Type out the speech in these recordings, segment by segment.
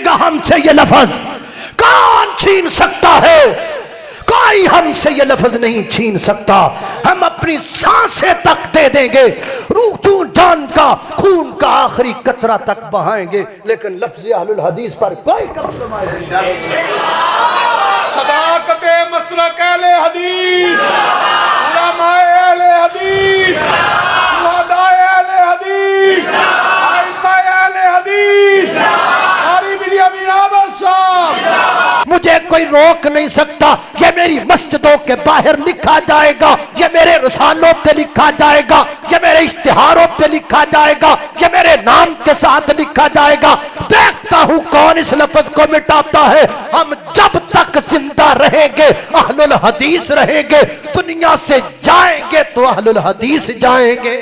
گا ہم سے یہ لفظ؟ کون چھین سکتا ہے؟ کوئی ہم سے یہ لفظ نہیں چھین سکتا. ہم اپنی سانسیں تک دے دیں گے، روح جان کا خون کا آخری قطرہ تک بہائیں گے، لیکن لفظ اہل الحدیث پر کوئی کمپرومائز نہیں. صداقت مسلک اہل حدیث، علماء اہل حدیث، شہداء اہل حدیث، ائمہ اہل حدیث، قاری بن امین احمد صاحب. مجھے کوئی روک نہیں سکتا. یہ میری مسجدوں کے باہر لکھا جائے گا، یہ میرے رسالوں پہ لکھا جائے گا، یہ میرے اشتہاروں پہ لکھا جائے گا، یہ میرے نام کے ساتھ لکھا جائے گا. دیکھتا ہوں کون اس لفظ کو مٹاتا ہے. ہم جب تک زندہ رہیں گے اہل الحدیث رہیں گے، دنیا سے جائیں گے تو اہل الحدیث جائیں گے.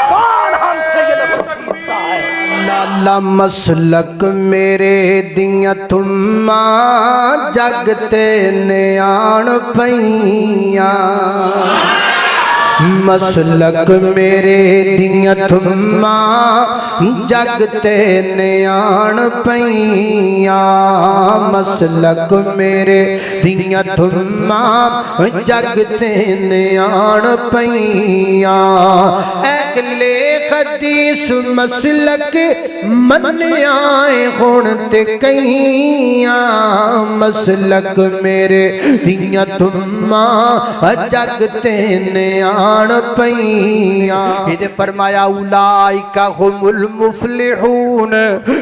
کون ہم سے یہ لفظ مٹاتا ہے؟ لالا مسلک میرے دیاں تماں جگتے نیان پیاں، مسلک میرے دیاں تماں جگتے نیان پیاں، مسلک میرے دیاں تماں جگتے نیان پیاں. اہل حدیث مسلک منیاں ہون تے کئیاں، مسلک میرے دیاں تماں جگتے نیان پیاں. یہ فرمایا اولئک هم المفلحون،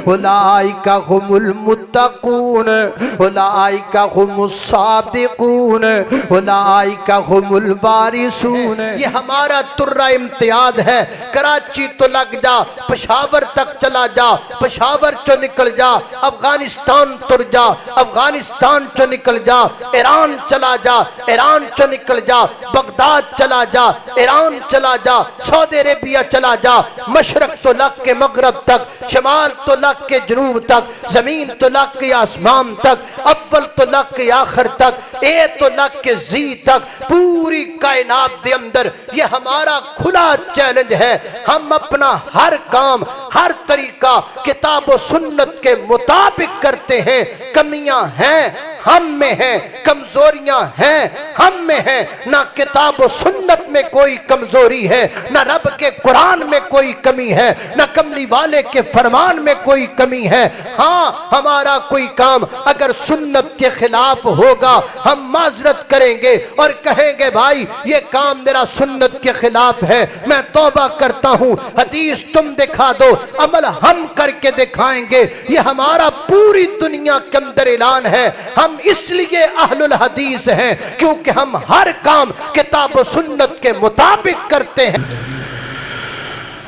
اولئک هم المتقون، اولئک هم الصادقون، اولئک هم الوارثون. یہ ہمارا ترہ امتیاز ہے. کراچی تو لگ جا، پشاور تک چلا جا، پشاور چو نکل جا، افغانستان تر جا، افغانستان چو نکل جا، ایران چلا جا، ایران چو نکل جا، بغداد چلا جا، ایران چلا جا، سعودی عربیہ چلا جا، مشرق تو لگ کے مغرب تک، شمال تو لگ کے جنوب تک، زمین تو لگ کے آسمان تک، اول تو لگ کے آخر تک، اے تو لگ کے زی تک، پوری کائنات دے اندر یہ ہمارا کھلا چیلنج ہے. ہم اپنا ہر کام، ہر طریقہ کتاب و سنت کے مطابق کرتے ہیں. کمیاں ہیں ہم میں ہیں، کمزوریاں ہیں ہم میں ہیں. نہ کتاب و سنت میں کوئی کمزوری ہے، نہ رب کے قرآن میں کوئی کمی ہے، نہ کملی والے کے فرمان میں کوئی کمی ہے. ہاں ہمارا کوئی کام اگر سنت کے خلاف ہوگا ہم معذرت کریں گے اور کہیں گے بھائی یہ کام میرا سنت کے خلاف ہے، میں توبہ کرتا ہوں، حدیث تم دکھا دو، عمل ہم کر کے دکھائیں گے. یہ ہمارا پوری دنیا کے اندر اعلان ہے. ہم اس لیے اہل الحدیث ہیں کیونکہ ہم ہر کام کتاب و سنت کے مطابق کرتے ہیں.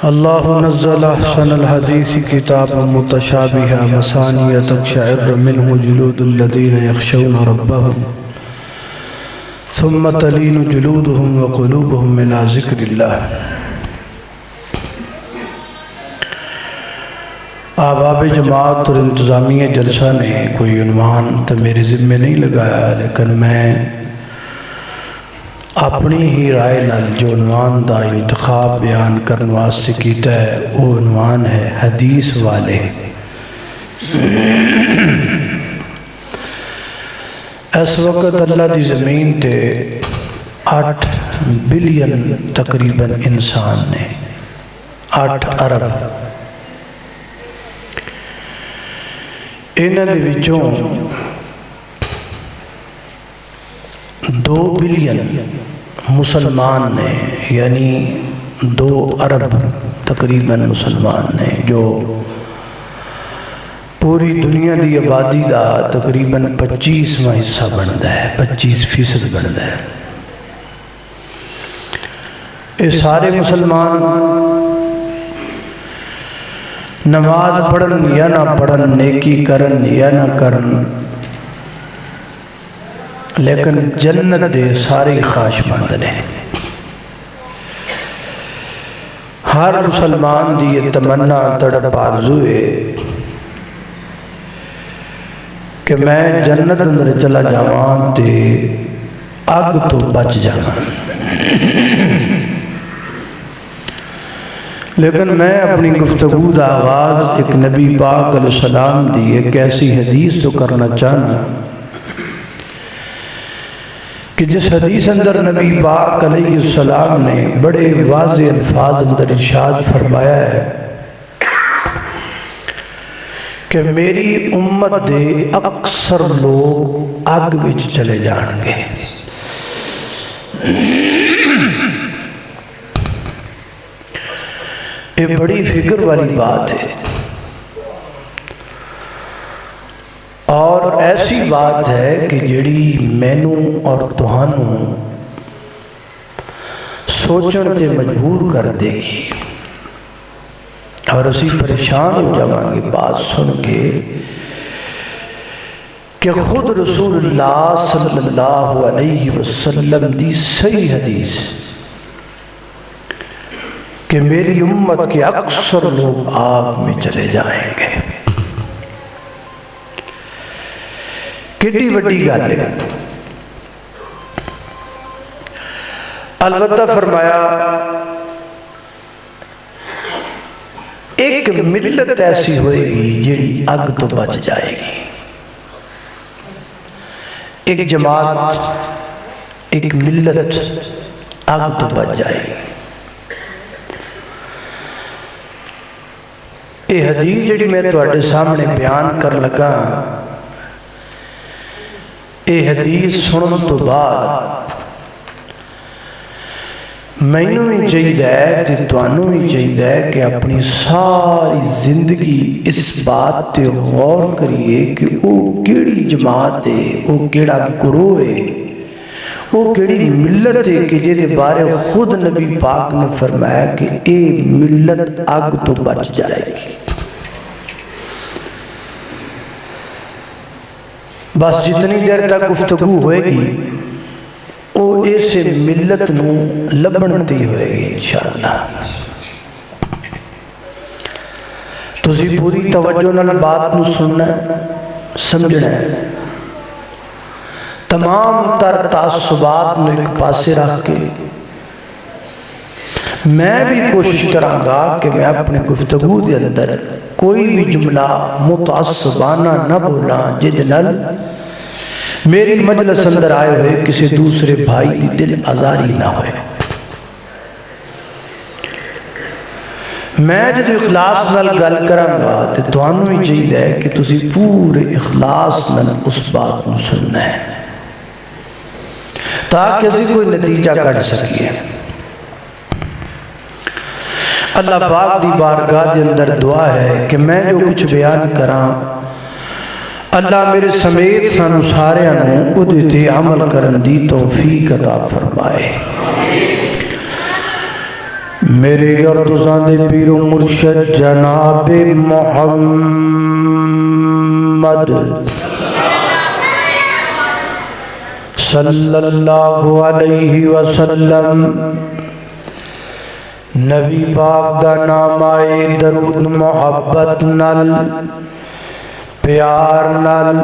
اللہ نزل احسن الحدیث کتابا متشابہا مثانیہ تقشعر منہ جلود الذین یخشون ربهم ثم تلین جلودهم وقلوبهم الى ذکر اللہ. آباب جماعت اور انتظامیہ جلسہ نے کوئی عنوان تو میرے ذمہ نہیں لگایا، لیکن میں اپنی ہی رائے نال جو عنوان دا انتخاب بیان کرنے واسطے کیتا ہے وہ عنوان ہے حدیث والے. اس وقت اللہ دی زمین تے 8 بلین تقریباً انسان نے، 8 ارب. انہاں دے وچوں 2 بلین مسلمان نے، یعنی 2 ارب تقریباً مسلمان نے، جو پوری دنیا دی آبادی دا تقریباً 25واں حصہ بنتا ہے، 25% بنتا ہے. یہ سارے مسلمان نماز پڑھن یا نہ پڑھن، نیکی کرن یا نہ کرن، لیکن جنت دے سارے خواہش مند نے. ہر مسلمان دی یہ تمنا تڑپ آرزو ہے کہ میں جنت اندر چلا جاواں تے اگ تو بچ جاواں. لیکن میں اپنی گفتگو کا آغاز ایک نبی پاک علیہ السلام دی ایک ایسی حدیث تو کرنا چاہنا کہ جس حدیث اندر نبی پاک علیہ السلام نے بڑے واضح الفاظ اندر ارشاد فرمایا ہے کہ میری امت دے اکثر لوگ آگ وچ چلے جان گے۔ یہ بڑی فکر والی بات ہے اور ایسی بات ہے کہ جڑی مینوں اور تہانوں سوچن تے مجبور کر دے گی اور اسی پریشان ہو جاواں گے بات سن کے کہ خود رسول اللہ صلی اللہ علیہ وسلم دی صحیح حدیث کہ میری امت کے اکثر لوگ آگ میں چلے جائیں گے۔ کتنی بڑی گل ہے۔ البتہ فرمایا ایک ملت ایسی ہوئے گی جڑی آگ تو بچ جائے گی، ایک جماعت ایک ملت آگ تو بچ جائے گی۔ یہ حدیث جڑی میں تواڈے سامنے بیان کر لگا، یہ حدیث سنن تو بعد مینوں بھی چاہیے تے تانوں بھی چاہیے کہ اپنی ساری زندگی اس بات تے غور کریے کہ وہ کیڑی جماعت ہے، وہ کیڑا گروہ ہے، وہ کیڑی ملت ہے کہ جے بارے خود نبی پاک نے فرمایا کہ اے ملت آگ تو بچ جائے گی۔ بس جتنی دیر تک گفتگو ہوئے گی وہ اسے ملت نو لبنتی ہوئے گی انشاءاللہ۔ تسی پوری توجہ نال بات نو سننا ہے، سمجھنا ہے، تمام تر تعصبات نو ایک پاسے رکھ کے میں بھی کوشش کراں گا کہ میں اپنے گفتگو دے اندر کوئی بھی جملہ متعصبانہ نہ بولا جد نال میری مجلس اندر آئے ہوئے کسی دوسرے بھائی دی دل آزاری نہ ہوئے۔ میں جد اخلاص نال گل کراں گا تے تانوں ہی چاہیے کہ تسی پورے اخلاص نال اس بات نو سننا ہے تاکہ اسی کوئی نتیجہ کٹ سکیے۔ اللہ پاک دی بارگاہ دے اندر دعا ہے کہ میں جو کچھ بیان کراں اللہ میرے سمیت سانو سارے انہوں ادھے تے عمل کرن دی توفیق عطا فرمائے۔ میرے گردزان دے پیر و مرشد جناب محمد صلی اللہ علیہ وسلم نبی پاک دا نام آئے درود محبت نل پیار نل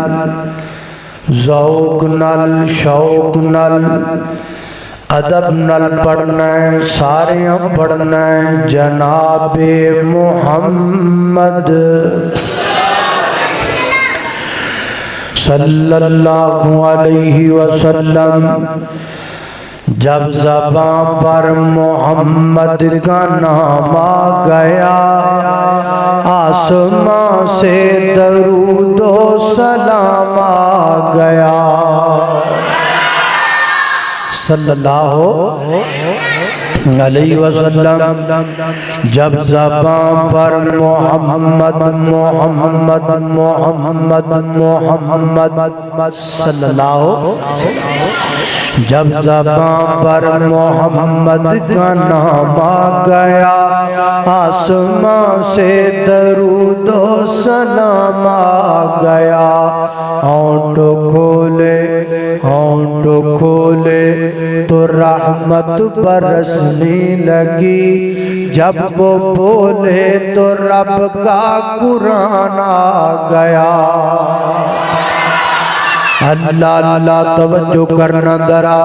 ذوق نل شوق نل ادب نل پڑھنا ہے، سارے پڑھنا ہے جناب محمد صلی اللہ علیہ وسلم۔ جب زبان پر محمد کا نام آ گیا آسمان سے درود و سلام آ گیا صلی اللہ علیہ وسلم۔ جب زبان پر محمد محمد محمد محمد صلی اللہ، جب زبان پر محمد کا نام آ گیا آسمان سے درود و سلام آ گیا۔ ہونٹ کھولے تو رحمت برسنے لگی، جب وہ بولے تو رب کا قرآن آ گیا اللہ اللہ توجہ کرنا درا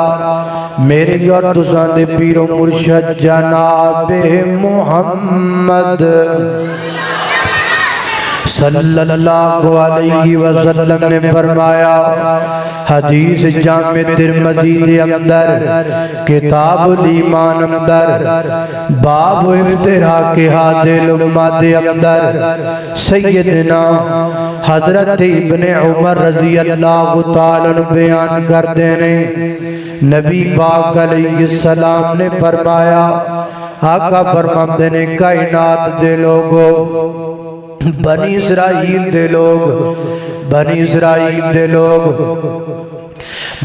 میرے اور تساں دے پیر و مرشد جناب محمد صلی اللہ علیہ وسلم نے فرمایا حدیث جامع ترمذی دے اندر کتاب الایمان اندر باب افتراء کے حادل امت دے اندر سیدنا حضرت ابن عمر رضی اللہ تعالیٰ عنہ بیان کر دینے نبی پاک علیہ السلام نے فرمایا آقا فرماندے نے کائنات دے لوگو بنی اسرائیل دے لوگ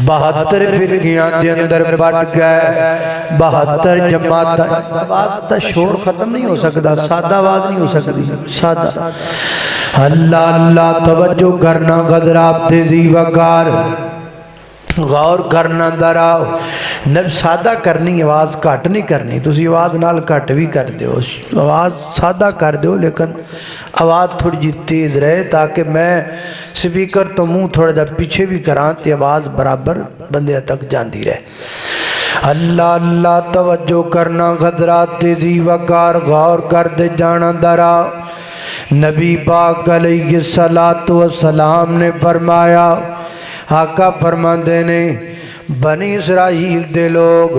72 فرقیاں دے اندر بٹ گئے 72 جماعت آواز تا شور ختم نہیں ہو سکتا سادہ آواز نہیں ہو سکتی سادہ اللہ اللہ توجہ کرنا غدراب تیزی وقار غور کرنا دراؤ نب سادہ کرنی آواز کٹ نہیں کرنی تسی آواز نال کٹ بھی کر دیو آواز سادہ کر دیو لیکن آواز تھوڑی جی تیز رہے تاکہ میں سپیکر تو منہ تھوڑا جا پیچھے بھی کران تی آواز برابر بندے تک جاندی رہے اللہ اللہ توجہ کرنا غدرات تیزی وقار غور کر دے جانا دراؤ نبی پاک علیہ السلام نے فرمایا آقا فرماندے نے بنی اسرائیل دے لوگ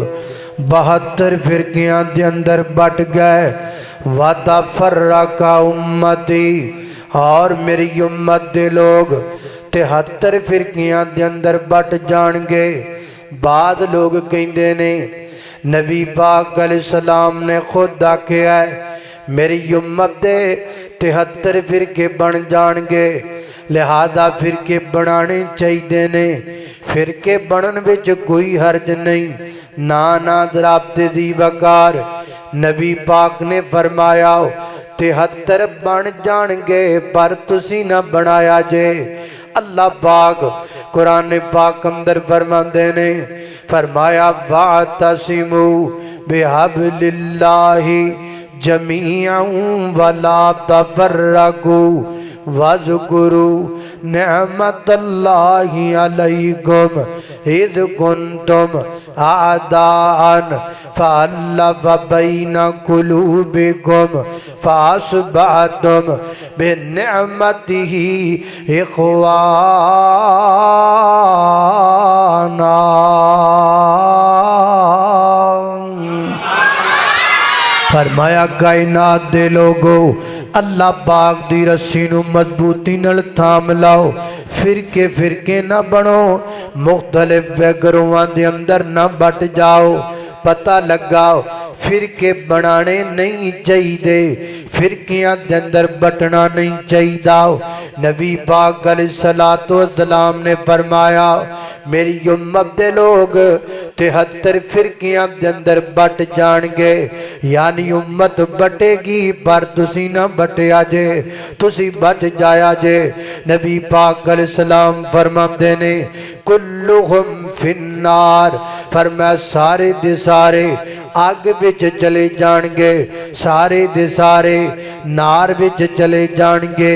72 فرقیاں دے اندر بٹ گئے وَتَفَرَّقَ امتی اور میری امت دے لوگ 73 فرقیاں دے اندر بٹ جان گے بعد لوگ کہندے نے نبی پاک علیہ السلام نے خود آکھیا ہے میری امت دے 73 فرقے بن جان گے لہذا فرقے بنانے چاہیے نے فرقے بنن وچ کوئی حرج نہیں نانا درابتے دی وقار نبی پاک نے فرمایا 73 بن جان گے پر تسی نہ بنایا جے اللہ پاک قرآن پاک اندر فرماندے نے فرمایا وَاعْتَصِمُوا بِحَبْلِ اللَّهِ جَمِيعًا وَلَا تَفَرَّقُوا وَاذْكُرُوا نعمت اللہ علیکم اذ کنتم اعداء فالف بین قلوبکم فاصبحتم بنعمتہ اخوانا فرمایا کائنات دے لوگو اللہ پاک دی رسی نو مضبوطی نل تھام لاؤ فرقے فرقے نہ بنو مختلف گروہاں دے اندر نہ بٹ جاؤ پتہ لگاؤ فرقے بنانے نہیں چاہیے فرقیاں دے اندر بٹنا نہیں چاہیے نبی پاک علیہ السلام نے فرمایا میری امت دے لوگ 73 فرقیاں دے اندر بٹ جان گے یعنی امت بٹے گی پر تسی نہ بٹیا جے تسی بچ جایا جے نبی پاک علیہ السلام فرماندے نے کلہم فی النار فرمایا سارے دے سارے آگ وچ چلے جان گے سارے دے سارے نار وچ چلے جان گے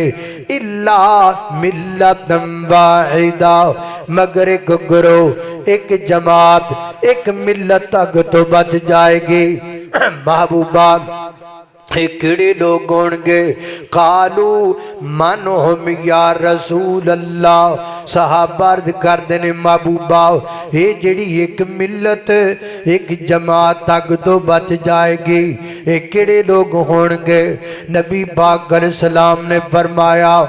اللہ ملت واحدہ مگر ایک گروہ ایک جماعت ایک ملت تک تو بچ جائے گی محبوبہ کڑے لوگ ہونگے قالو من ہم یا رسول اللہ صحابہ عرض کر دینے محبوبہ یہ جڑی ایک ملت ایک جماعت تک تو بچ جائے گی ایک کڑے لوگ ہونگے نبی پاک علیہ السلام نے فرمایا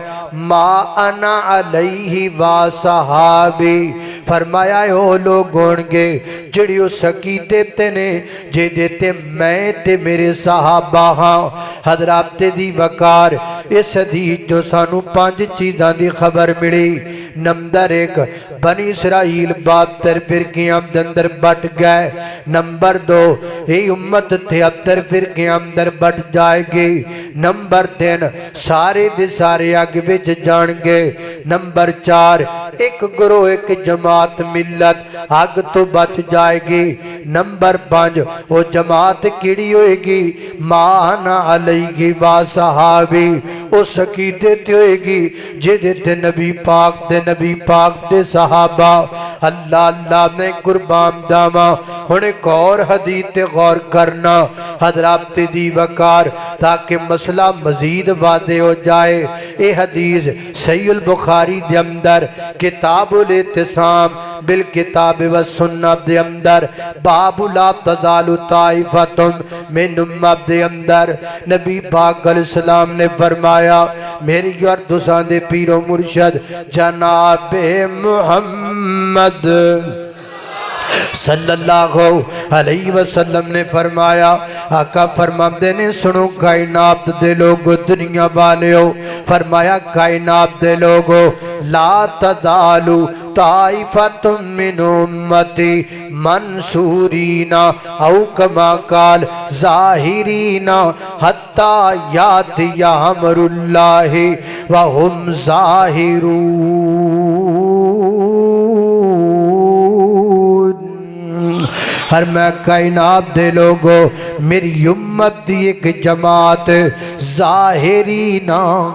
ما انا علیہ و صحابی فرمایا او لوگ ہونگے جڑیو سکی دیتے نے جے دیتے میں تے میرے صحابہ ہاں حضرات دی وقار اس حدیث جو سانو 5 چیزاں دی خبر ملی نمبر 1 بنی اسرائیل 72 فرقیاں اندر بٹ گئے نمبر 2 اے امت 73 فرقیاں اندر بٹ جائے گی نمبر 3 سارے دے سارے آگ وچ جان گے نمبر 4 ایک گروہ ایک جماعت ملت آگ تو بچ جائے گی نمبر 5 وہ جماعت کیڑی ہوئے گی مانا علیہ و صحابی اس عقیدے تے ہوئے گی جے دیتے نبی پاک دے صحابی صحابہ اللہ اللہ میں قربان داما ہن ایک اور حدیث تے غور کرنا حضرات دی وقار تاکہ مسئلہ مزید واضح ہو جائے اے حدیث صحیح البخاری دے اندر کتاب الاعتصام بالکتاب والسنت دے اندر باب لا تزال طائفۃ من امت دے اندر نبی پاک علیہ السلام نے فرمایا میری اور تساں دے پیر و مرشد جناب محمد صلی اللہ علیہ وسلم نے فرمایا آقا فرماندے نے سنو کائنات دے لوگو دنیا والے ہو فرمایا کائنات دے لوگو لا تزالو طائفۃ من امتی منصورین او کما قال ظاہرین حتی یاتی امر اللہ وہم ظاہرون ہر میں کائنات دے لوگو میری امت دی ایک جماعت ظاہرین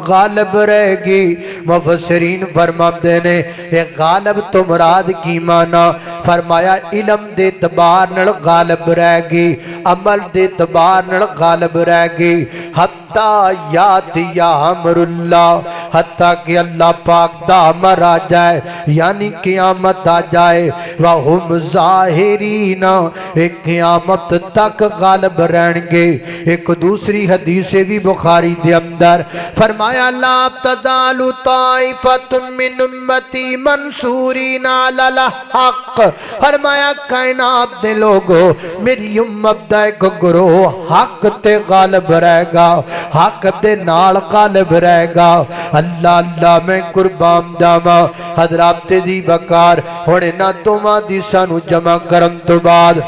غالب رہ گی مفسرین فرماتے نے ایک غالب تو مراد کی معنی فرمایا علم دے اعتبار نال غالب رہ گی عمل دے اعتبار نال غالب رہ گی حتی یاتی امر اللہ حتیٰ کہ اللہ پاک دا امر آ جائے یعنی قیامت آ جائے وَهُمْ ظَاہِرِينَ ایک قیامت تک غالب رہن گے ایک دوسری حدیث بھی بخاری دے اندر فرمایا لا تزال طائفۃ من امتی منصورین علی الحق فرمایا کائنات دے لوگو میری امت دا ایک گروہ حق تے غالب رہے گا حق دے نال غالب رہے گا اللہ اللہ میں قربان جاواں حضرات دی وقار ہن انہاں دوواں دی سانو جمع کرن تو بعد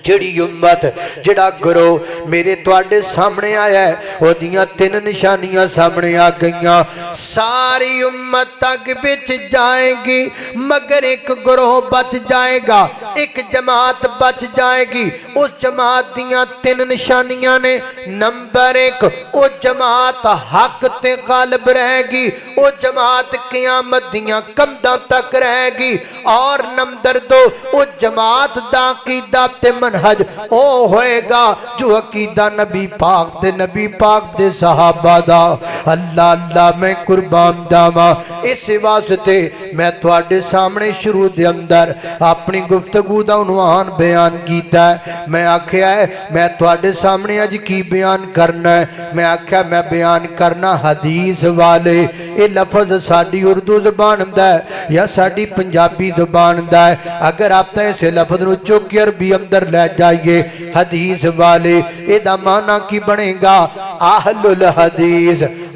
جڑی امت جڑا گروہ میرے تواڈے سامنے آیا ہے وہ دیاں تین نشانیاں سامنے آ گئیاں ساری امت تک بچ جائے گی مگر ایک گروہ بچ جائے گا ایک جماعت بچ جائے گی اس جماعت دیاں تین نشانیاں نے نمبر ایک او جماعت حق تے غالب رہے گی او جماعت قیامت دیاں قدماں تک رہے گی اور نمبر دو او جماعت دا عقیدہ تے منہج او ہوئے گا جو عقیدہ نبی پاک دے صحابہ دا اللہ اللہ میں قربان جاواں اس واسطے میں تواڈے سامنے شروع دے اندر اپنی گفتگو دا عنوان بیان کیتا ہے میں آکھیا ہے میں تواڈے سامنے اج کی بیان کرنا ہے میں آکھیا میں بیان کرنا حدیث والے اے لفظ ساڈی اردو زبان دا ہے یا ساڈی پنجابی زبان دا ہے اگر آپ نے اسے لفظ نو چوک کے عربی اندر لے جائیے حدیث والے اے دا معنی کی بنے گا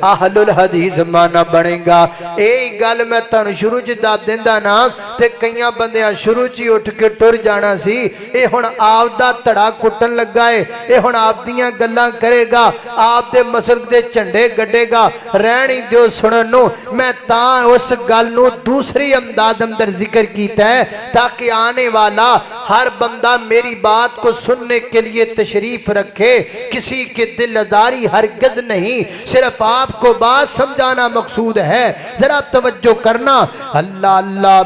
اہل الحدیث معنی بنے گا اے گل میں تانوں شروع چ دس دیندا نا تے کئیاں بندیاں شروع چ اٹھ کے ٹر جانا سی اے ہن آپ دا تڑا کٹن لگا ہے اے ہن آپ دیاں گلاں کرے گا آپ دے مسلک دے جھنڈے گڈے گا رہنی دیو سنن نو میں تاں اس گل نو دوسری انداز اندر ذکر کیتا ہے تاکہ آنے والا ہر بندہ میری بات کو سننے کے لیے تشریف رکھے کسی کے دل ازاری ہرگز نہیں صرف آپ کو بات سمجھانا مقصود ہے ذرا توجہ کرنا اللہ اللہ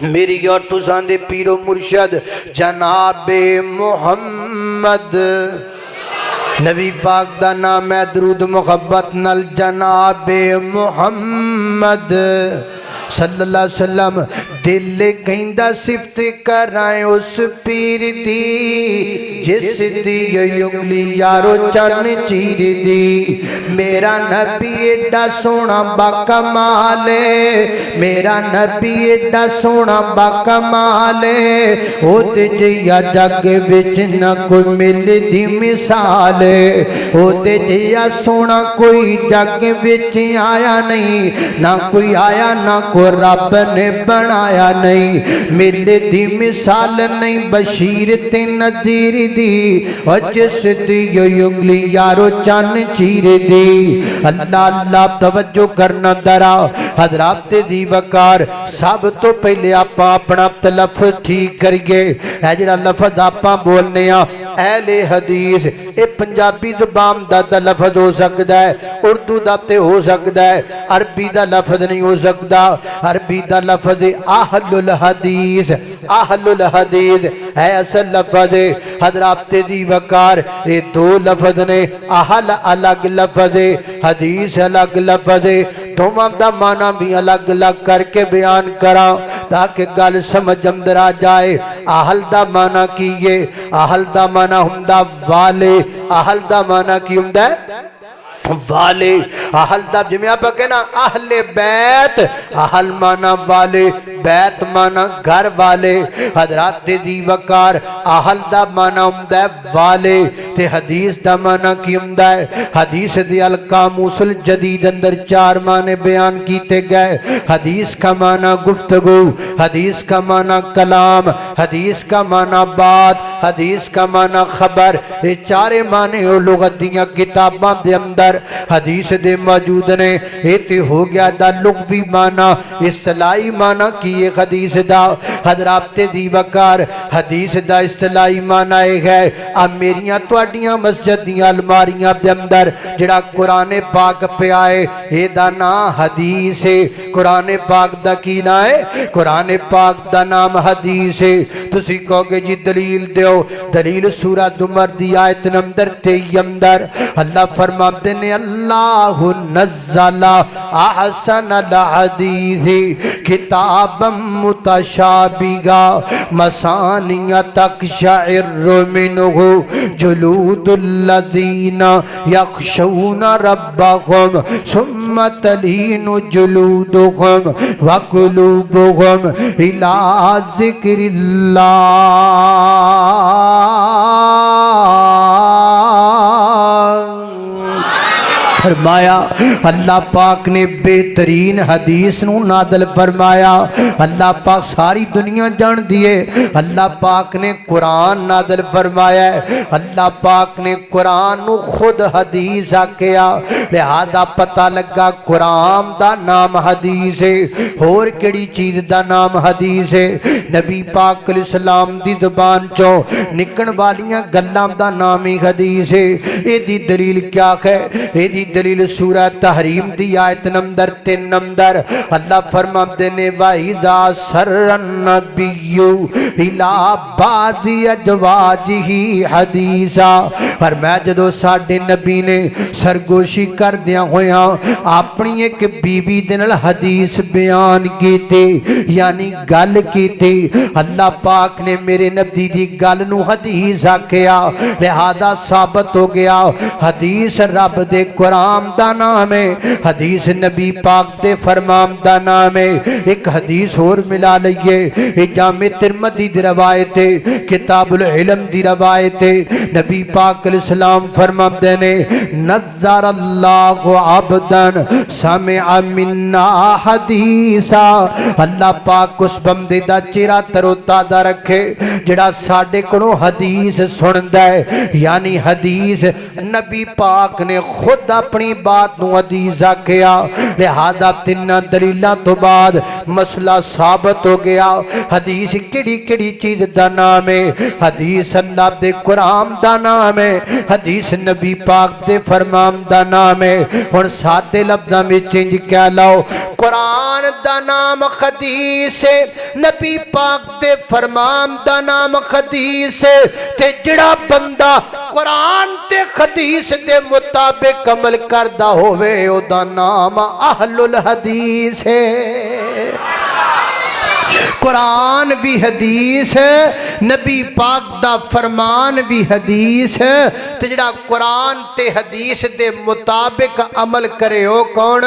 میری اور تساں دے پیر و مرشد جناب محمد نبی پاک دا نام ہے درود محبت نال جناب محمد صلی اللہ علیہ وسلم دل کہندہ صفت کرائیں اس پیر دی جس دی انگلی یارو چن چیر دی میرا نبی ایڈا سونا با کمالے میرا نبی ایڈا سونا با کمالے او تے جیا جگ وچ نہ کوئی مل دی مثالے او تے جیا سونا کوئی جگ وچ آیا نہیں نہ کوئی آیا نہ کوئی رب نے بنایا نہیں ملے دی مثال نہیں بشیر تے نذیر دی اور جس دی انگلی یارو چن چیر دی اللہ اللہ توجہ کرنا درا حضرات دی وقار سب تو پہلے آپ اپنا تلفظ ٹھیک کریے اے جڑا لفظ آپ بولنے اہل حدیث اے پنجابی زبان دا لفظ ہو سکتا ہے، اردو دا تے ہو سکتا ہے، عربی دا لفظ نہیں ہو سکتا۔ عربی دا لفظ اہل الحدیث، اہل الحدیث ہے اصل لفظ ہے۔ حضرات دی وقار یہ دو لفظ نے، اہل الگ لفظ ہے، حدیث الگ لفظ ہے، دوواں دا معنی بھی الگ الگ کر کے بیان کراں تاکہ گل سمجھ اندر آ جائے۔ اہل دا معنی کیے، اہل دا معنی ہوندا والے، اہل دا معنی کی ہوندا ہے والے۔ اہل دا جمعہ پہ کہنا اہل بیت، اہل مانا والے، بیت مانا گھر والے۔ حضرات دی وقار اہل دا مانا ہوندا ہے والے تے حدیث دا مانا کی ہوندا ہے۔ حدیث دی القاموس الجدید اندر 4 معنی بیان کیتے گئے۔ حدیث کا معنی گفتگو، حدیث کا معنی کلام، حدیث کا معنی بات، حدیث کا معنی خبر۔ یہ 4 معنی لغت دیاں کتاباں دے اندر حدیث دے موجود نے۔ ایتے ہو گیا دا لغوی معنی، اصطلاحی معنی کیے حدیث دا۔ حضرات دی وقار حدیث دا اصطلاحی معنی ہے اب میریاں تواڈیاں مسجد دیاں الماریاں دے اندر جڑا قرآن پاک پہ آئے اے دا نام حدیث ہے۔ قرآن پاک دا کی نا ہے؟ قرآن پاک دا نام حدیث ہے۔ تسی کہو گے جی دلیل دیو، دلیل سورہ زمر دی آیت نمبر 23 اندر اللہ فرماتے نے اللہ نزل احسن الحدیث کتابا متشابہا مثانی تقشعر منہ جلود الذین یخشون ربهم ثم تلین جلودهم وقلوبهم الی ذکر اللہ۔ فرمایا اللہ پاک نے بہترین حدیث نو نادل فرمایا۔ اللہ پاک ساری دنیا جان دیے، اللہ پاک نے قرآن نادل فرمایا ہے۔ اللہ پاک نے قرآن نو خود حدیث آکیا، لہذا پتہ لگا قرآن دا نام حدیث ہے۔ اور کیڑی چیز دا نام حدیث ہے؟ نبی پاک علیہ السلام دی زبان چو نکن والیاں گلاں دا نام ہی حدیث ہے۔ اے دی دلیل کیا ہے؟ اے دی دلیل سورہ تحریم دی آیت نمبر 3 اندر اللہ فرماتے نے وَإِذَا سَرَّ النَّبِيُّ إِلَىٰ بَعْضِ أَزْوَاجِهِ حَدِيثًا۔ فرمایا جدو ساڈے نبی نے سرگوشی کر دیا ہویا اپنی ایک بیوی دے نال حدیث بیان کیتے، یعنی گل کیتے، اللہ پاک نے میرے نبی دی گل نو حدیث آکھیا، لہذا ثابت ہو گیا حدیث رب دے قرآن دا نام ہے، حدیث نبی پاک دے فرمان دا نام ہے۔ ایک حدیث اور ملا لئیے، ایک جامع ترمذی دی روایت ہے، کتاب العلم دی روایت ہے۔ نبی پاک علیہ السلام فرماتے نے نظر اللہ عبدا سمع منا حدیثا۔ اللہ پاک اس بندے دا چہرہ ترو تازہ رکھے جڑا ساڈے کولوں حدیث سندا ہے، یعنی حدیث نبی پاک نے خود اپنی بات نو حدیث آکھیا۔ لہذا 3 دلیلاں تو بعد مسئلہ ثابت ہو گیا حدیث کیڑی کیڑی چیز دا نام ہے۔ حدیث اللہ دے قرآن دا نام ہے، حدیث نبی پاک دے فرمان دا نام ہے۔ ہن سادے لفظاں وچ انج کہہ لو قرآن دا نام حدیث ہے، نبی پاک دے فرمان دا نام حدیث ہے، تے جڑا بندہ قرآن تے حدیث دے مطابق عمل کردہ ہوئے او دا نام اہل الحدیث ہے۔ قرآن بھی حدیث ہے، نبی پاک دا فرمان بھی حدیث ہے، تے جڑا قرآن تے حدیث دے مطابق عمل کرے ہو کون؟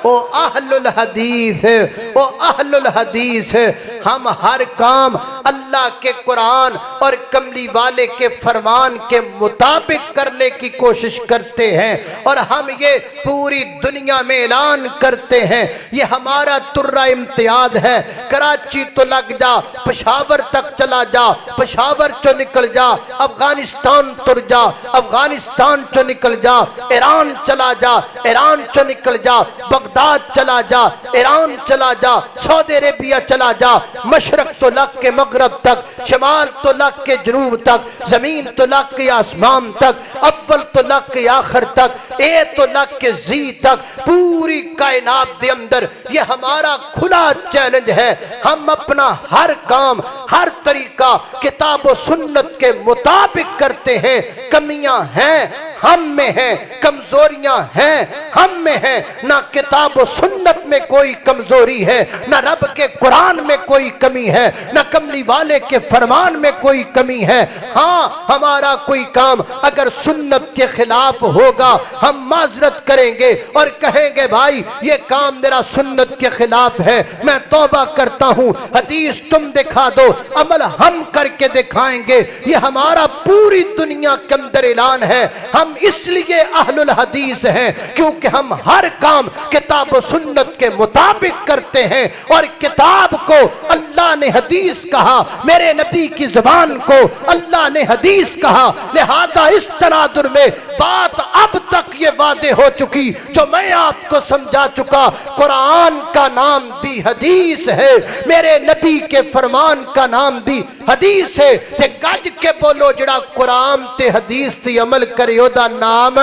او اہل الحدیث ہے، او اہل الحدیث ہے۔ ہم ہر کام اللہ کے قرآن اور کملی والے کے فرمان کے مطابق کرنے کی کوشش کرتے ہیں، اور ہم یہ پوری دنیا میں اعلان کرتے ہیں، یہ ہمارا ترہ امتیاز ہے۔ کراچی تو لگ جا، پشاور تک چلا جا، پشاور چو نکل جا، افغانستان تر جا، افغانستان چو نکل جا، ایران چلا جا، ایران چو نکل جا، بغداد چلا جا، ایران چلا جا، سعودی عربیہ چلا جا، مشرق تو لگ کے مغرب تک، شمال تو لگ کے جنوب تک، زمین تو لگ کے آسمان تک، اول تو لگ کے آخر تک، اے تو لگ کے زی تک، پوری کائنات دے اندر یہ ہمارا کھلا چیلنج ہے۔ ہم اپنا ہر کام، ہر طریقہ کتاب و سنت کے مطابق کرتے ہیں۔ کمیاں ہیں ہم میں ہیں، کمزوریاں ہیں ہم میں ہیں، نہ کتاب و سنت میں کوئی کمزوری ہے، نہ رب کے قرآن میں کوئی کمی ہے، نہ کملی والے کے فرمان میں کوئی کمی ہے۔ ہاں ہمارا کوئی کام اگر سنت کے خلاف ہوگا ہم معذرت کریں گے اور کہیں گے بھائی یہ کام میرا سنت کے خلاف ہے، میں توبہ کرتا ہوں، حدیث تم دکھا دو، عمل ہم کر کے دکھائیں گے۔ یہ ہمارا پوری دنیا کے اندر اعلان ہے۔ ہم اس لیے اہل الحدیث ہیں کیونکہ ہم ہر کام کتاب و سنت کے مطابق کرتے ہیں، اور کتاب کو اللہ نے حدیث کہا، میرے نبی کی زبان کو اللہ نے حدیث کہا، لہذا اس تناظر میں بات اب تک یہ واضح ہو چکی جو میں آپ کو سمجھا چکا، قرآن کا نام بھی حدیث ہے، میرے نبی کے فرمان کا نام بھی حدیث ہے، تے گج کے بولو جڑا قرآن تے حدیث تے عمل کرے او دا نام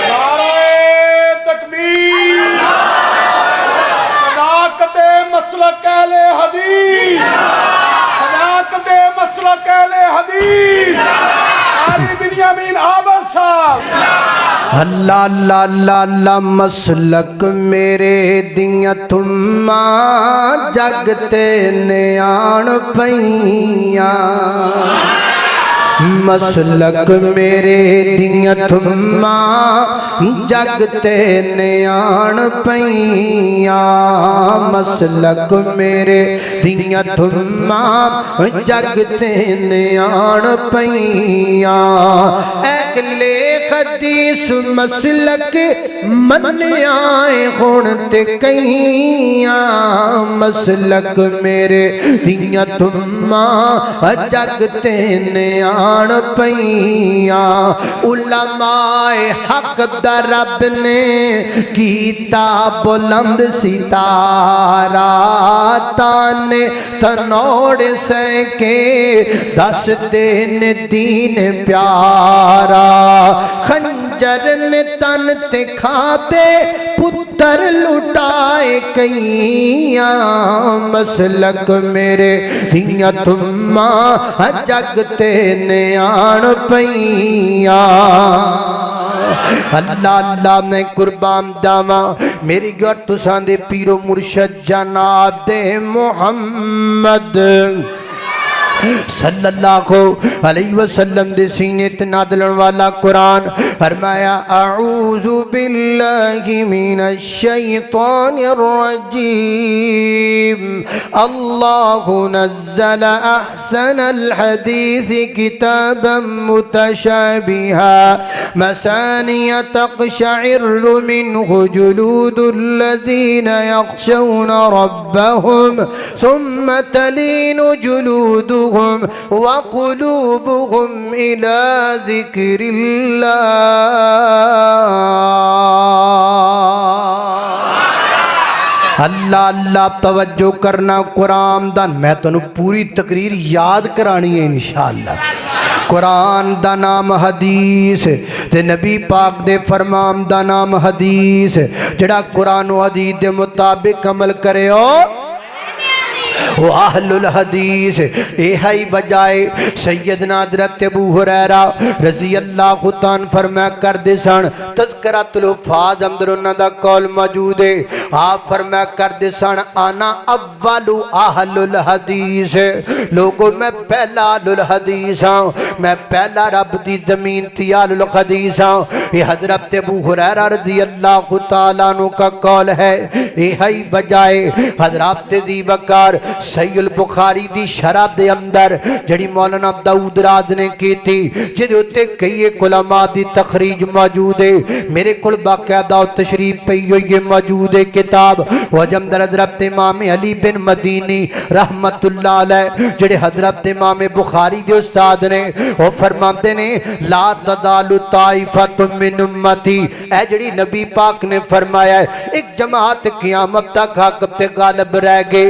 نعرہ تکبیر، صداقت مسلک اہل حدیث، صداقت مسلک اہل حدیث، قاری بنیامین آباد صاحب۔ اللہ اللہ اللہ اللہ مسلک میرے دیاں تھماں جگتے نیان پیاں، مسلک میرے دیاں تھماں جگتے نیان پیاں، مسلک میرے دیاں تھماں جگتے نیان پیاں، اہل حدیث مسلک منیاں ہون تے کئیاں، مسلک میرے دیاں تھماں جگتے نیان پیاں، علماء حق دا رب نے کیتا بلند ستارہ، تانے تنوڑ سے کے دس دین دین پیارا، خنجر نے تن تے کھاتے پتر لٹائے کئیاں، مسلک میرے دیاں تھماں جگتے نیان پیاں۔ اللہ اللہ میں قربان داواں میری گر تساں دے پیرو مرشد جناب دے محمد صلی اللہ علیہ وسلم دے سینے تے نازلن والا قرآن فرمایا اعوذ باللہ من الشیطان الرجیم، اللہ نزل احسن الحدیث کتابا متشابہا مثانی تقشعر منہ جلود الذین یخشون ربهم ثم تلین جلودهم وقلوبهم إلى ذكر الله۔ اللہ اللہ توجہ کرنا قرآن دا، میں تنو پوری تقریر یاد کرانی ہے انشاءاللہ۔ قرآن دا نام حدیث تے نبی پاک دے فرمان دا نام حدیث، جڑا قرآن و حدیث دے مطابق عمل کرے ہو وہ اہل الحدیث۔ اے ہی بجائے سیدنا حضرت ابو ہریرہ رضی اللہ عنہ فرمایا کر دے سن، تذکرۃ الحفاظ اندر انہاں دا قول موجود ہے، آپ فرمایا کر دے سن انا اول اہل الحدیث، لوگوں میں پہلا اہل الحدیث ہاں، میں پہلا رب دی زمین تی اہل الحدیث ہاں۔ یہ حضرت ابو ہریرہ رضی اللہ تعالیٰ عنہ کا قول ہے۔ اے ہی بجائے حضرت دی وقار صحیح البخاری دی شرح دے اندر جڑی مولانا داؤد راز نے کی تھی، جدے ہوتے کئی علماء دی تخریج موجود ہے، میرے کل باقاعدہ تشریف پہ یہ موجود ہے کتاب وجم در حضرت امام علی بن مدینی رحمت اللہ علیہ، جڑے حضرت امام بخاری دے استاد نے، وہ فرماتے نے لا تزال طائفۃ من امتی، اے جڑی نبی پاک نے فرمایا ہے ایک جماعت قیامت تک حق تے غالب رہ گئے،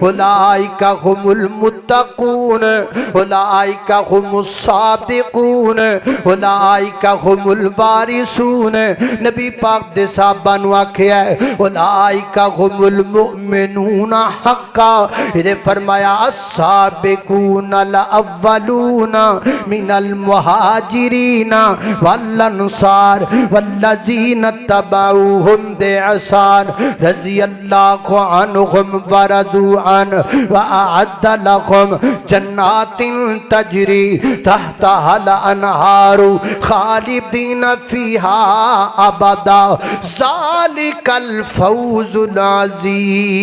اولئک هم المتقون اولئک هم الصادقون اولئک هم الوارثون نبی پاک دے صحابہ نو آکھیا ہے اولئک هم المؤمنون حقا یہ فرمایا السابقون الاولون من المہاجرین والانصار والذین اتبعوهم بإحسان رضی اللہ عنہم ورضوا عنہ وأعد لهم جنات تجری تحتها الانہار خالدین فیہا ابدا ذالک الفوز العظیم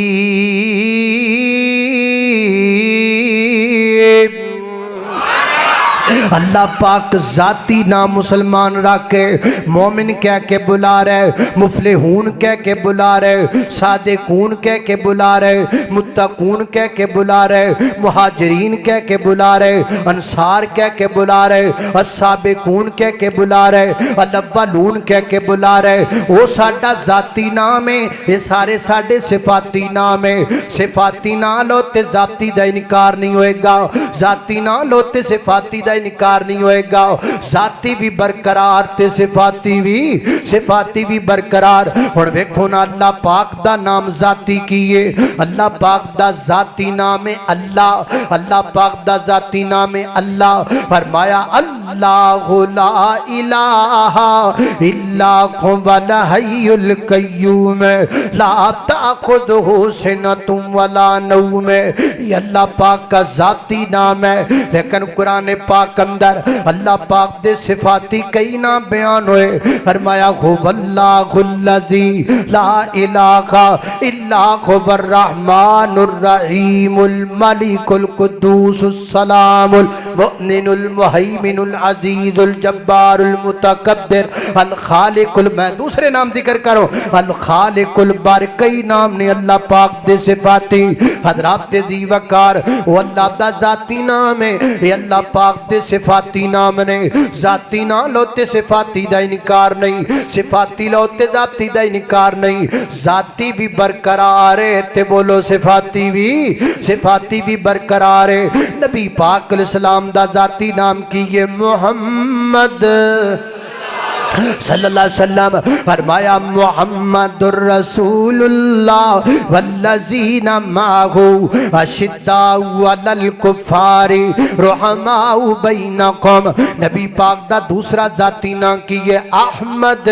اللہ پاک ذاتی نام مسلمان رکھ کے مومن کہہ کے بلا رہے مفلحون کہہ کے بلا رہے صادقون کہہ کے بلا رہے متقون کہہ کے بلا رہے مہاجرین کہہ کے بلا رہے انصار کہہ کے بلا رہے السابقون کہہ کے بلا رہے الاولون کہہ کے بلا رہے وہ ساڈا ذاتی نام ہے یہ سارے ساڈے صفاتی نام ہے صفاتی نہ لو تے ذاتی دا انکار نہیں ہوئے گا ذاتی نہ لو تے صفاتی دا انکار نہیں ہوئے گا ذاتی بھی برقرار تے صفاتی بھی برقرار اور ویکھو نا اللہ پاک دا نام ذاتی کیے اللہ پاک دا ذاتی نام ہے اللہ اللہ پاک دا ذاتی نام ہے اللہ فرمایا اللہ لا الہ الا هو الحی القیوم لا تأخذہ سنۃ ولا نوم یہ اللہ پاک کا ذاتی نام ہے لیکن قرآن پاک اندر اللہ پاک دے صفاتی کئی نام بیان ہوئے فرمایا هو اللہ الذی لا الہ الا هو الرحمن الرحیم الملک القدوس السلام المؤمن المہیمن العزیز الجبار المتکبر الخالق میں دوسرے نام ذکر کرو الخالق الباری کئی نام نے اللہ پاک دے صفاتی حضرات دی وقار وہ اللہ دا ذاتی نام ہے یہ اللہ پاک دے صفاتی نام نے ذاتی نہ لوتے صفاتی دا انکار نہیں صفاتی لوتے ذاتی دا انکار نہیں ذاتی بھی برقرار ہے تے بولو صفاتی بھی برقرار ہے نبی پاک علیہ السلام دا ذاتی نام کی یہ محمد صلی اللہ علیہ وسلم فرمایا محمد الرسول اللہ والذین معہ اشداء علی الکفار رحماء بینکم نبی پاک دا دوسرا ذاتی نام کی یہ احمد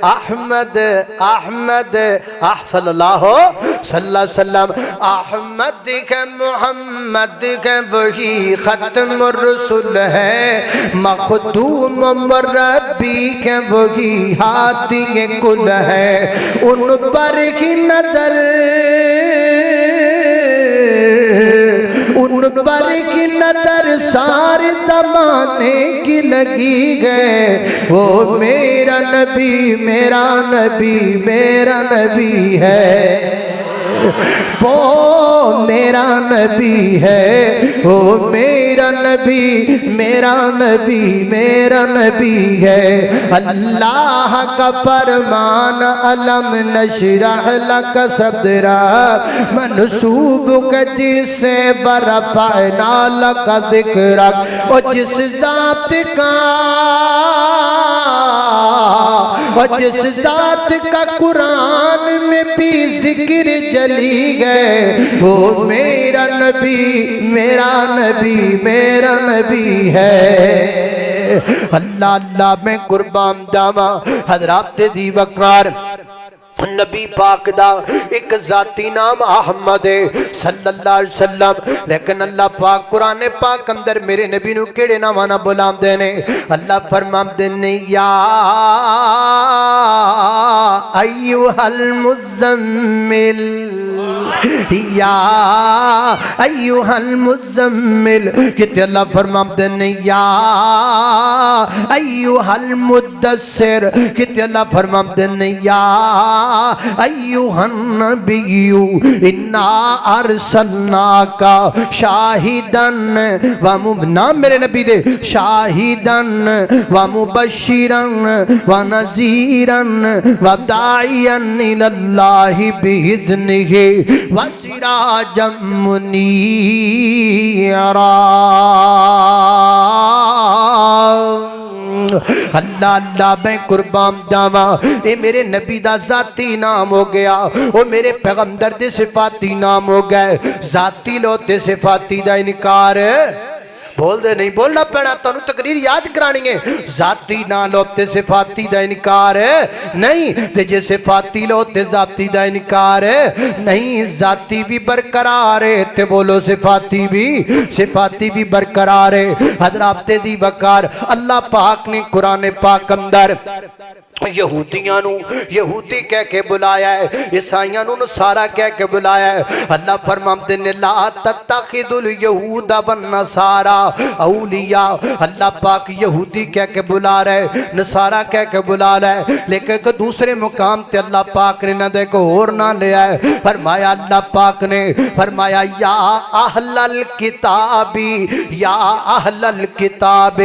احمد احمد صلی اللہ علیہ وسلم احمد کا محمد کا وہی ختم الرسل ہے مخدوم مربی کا وہی ہاتھی کل ہے ان پر کی نظر سارے زمانے کی لگی گئے وہ میرا نبی میرا نبی میرا نبی ہے وہ میرا نبی ہے وہ میرا نبی میرا نبی میرا نبی ہے اللہ کا فرمان علم نشرح لک صدرا منصوب کا جسے برفعنا لک ذکرک اور جس ذات کا قرآن میں بھی ذکر جلی گئے وہ میرا نبی میرا نبی میرا نبی ہے اللہ اللہ میں قربان جاواں حضرات دی وقار نبی پاک دا ایک ذاتی نام احمد ہے صلی اللہ علیہ وسلم لیکن اللہ پاک قرآن پاک اندر میرے نبی نو کیڑے نامانا بلام دینے اللہ فرمام دینے یا ایوہ المزمل یا ایوہ المزمل کہتے اللہ فرمام دینے یا ایوہ المدثر کہتے اللہ فرمام دینے یا ایوہ النبی انا ارسلناکا شاہدن نام میرے نبی دے شاہدن ومبشرن ونذیرن وداعین الاللہ بإذنہ وسراجا منیرا اللہ اللہ میں قربان جاواں اے میرے نبی دا ذاتی نام ہو گیا او میرے پیغمبر دے صفاتی نام ہو گئے ذاتی لو تے صفاتی دا انکار بول دے نہیں بولنا پڑنا تانوں تقریر یاد کرانی ہے ذاتی نہ لو تے صفاتی دا انکار نہیں تے جے صفاتی لو تے ذاتی دا انکار نہیں ذاتی بھی برقرار ہے تے بولو صفاتی بھی برقرار ہے حضرات دی وقار اللہ پاک نے قرآن پاک اندر یہودیاں نو یہودی کہہ کے بلایا ہے عیسائیاں نو نصارہ کہہ کے بلایا ہے اللہ فرماتے ہیں لا تتخذوا اليہود والنصارى اولیاء اللہ پاک یہودی کہہ کے بلا رہے نصارہ کہہ کے بلا رہے لیکن ایک دوسرے مقام تے اللہ پاک نے نہ دیکھو اور نہ لیا ہے فرمایا اللہ پاک نے فرمایا یا اہل الکتاب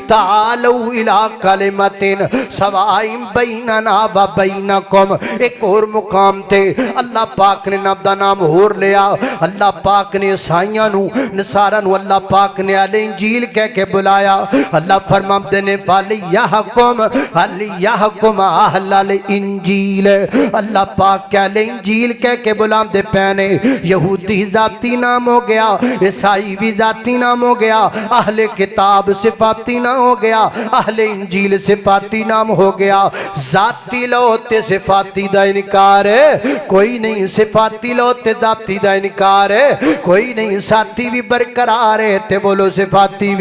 تعالوا الى کلمۃ سواء بیننا و بینکم ایک اور مقام تے اللہ پاک نے نبدا نام اور لیا اللہ پاک نے عیسائیاں نو نصارہ نو اللہ پاک نے اہل انجیل کہہ کے بلایا اللہ فرماتے نے فَلْيَحْكُمْ اہل الانجیل اللہ پاک کے اہل انجیل کہہ کے بلاتے پہنے یہودی ذاتی نام ہو گیا عیسائی بھی ذاتی نام ہو گیا اہل کتاب صفاتی نام ہو گیا اہل انجیل صفاتی نام ہو گیا ذاتی لو تے صفاتی دا انکار ہے کوئی نہیں صفاتی لو تے ذاتی دا انکار ہے کوئی نہیں ذاتی بھی برقرار ہے تے بولو صفاتی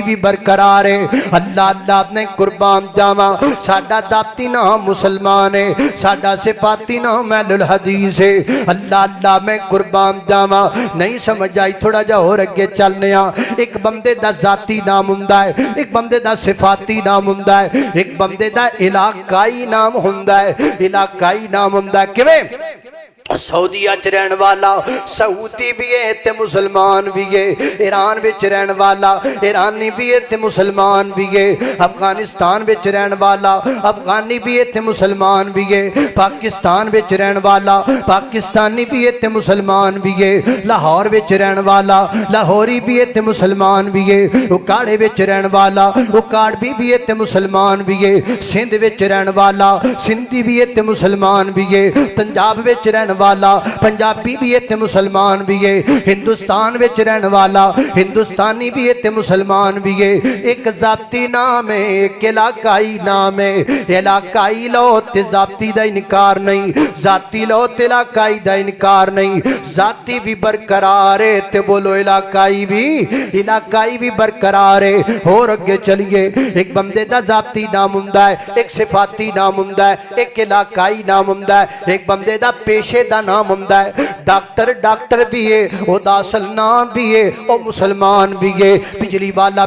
بھی برقرار ہے اللہ اللہ نے قربان جاواں ساڈا ذاتی نام مسلمان ہے ساڈا صفاتی نام اہل الحدیث ہے اللہ اللہ میں قربان جاواں نہیں سمجھ آئی تھوڑا جا اور اگے چلنے ہاں ایک بندے دا ذاتی نام ہوندا ہے ایک بندے دا صفاتی نام ہوندا ہے ایک بندے دا علاقائی نام ہوندا ہے علاقائی نام ہوندا ہے کیویں سعودیہ چ رہن والا سعودی بھی ہے تے مسلمان بھی ہے ایران وچ رہن والا ایرانی بھی ہے تے مسلمان بھی ہے افغانستان وچ رہن والا افغانی بھی ہے تے مسلمان بھی ہے پاکستان وچ رہن والا پاکستانی بھی ہے تے مسلمان بھی ہے لاہور وچ رہن والا لاہوری بھی ہے تے مسلمان بھی ہے اکاڑے وچ رہن والا اکاڑوی بھی ہے تے مسلمان بھی ہے سندھ وچ رہن والا سندھی بھی ہے تے مسلمان بھی ہے پنجاب وچ رہن والا پنجابی بھی ہے تے مسلمان بھی ہے ہندوستان وچ رہن والا ہندوستانی بھی ہے تے مسلمان بھی ہے ایک ذاتی نام ہے ایک علاقائی نام ہے علاقائی لو تے ذاتی دا انکار نہیں ذاتی لو تے علاقائی دا انکار نہیں ذاتی بھی برقرار ہے تے بولو علاقائی بھی برقرار ہے اور اگے چلیے ایک بندے دا ذاتی نام ہوندا ہے ایک صفاتی نام ہوندا ہے ایک علاقائی نام ہوندا ہے ایک بندے دا پیشے دا نام ہوندا ہے ڈاکٹر بھی ہے او دا اصل نام بھی ہے او مسلمان بھی ہے بجلی والا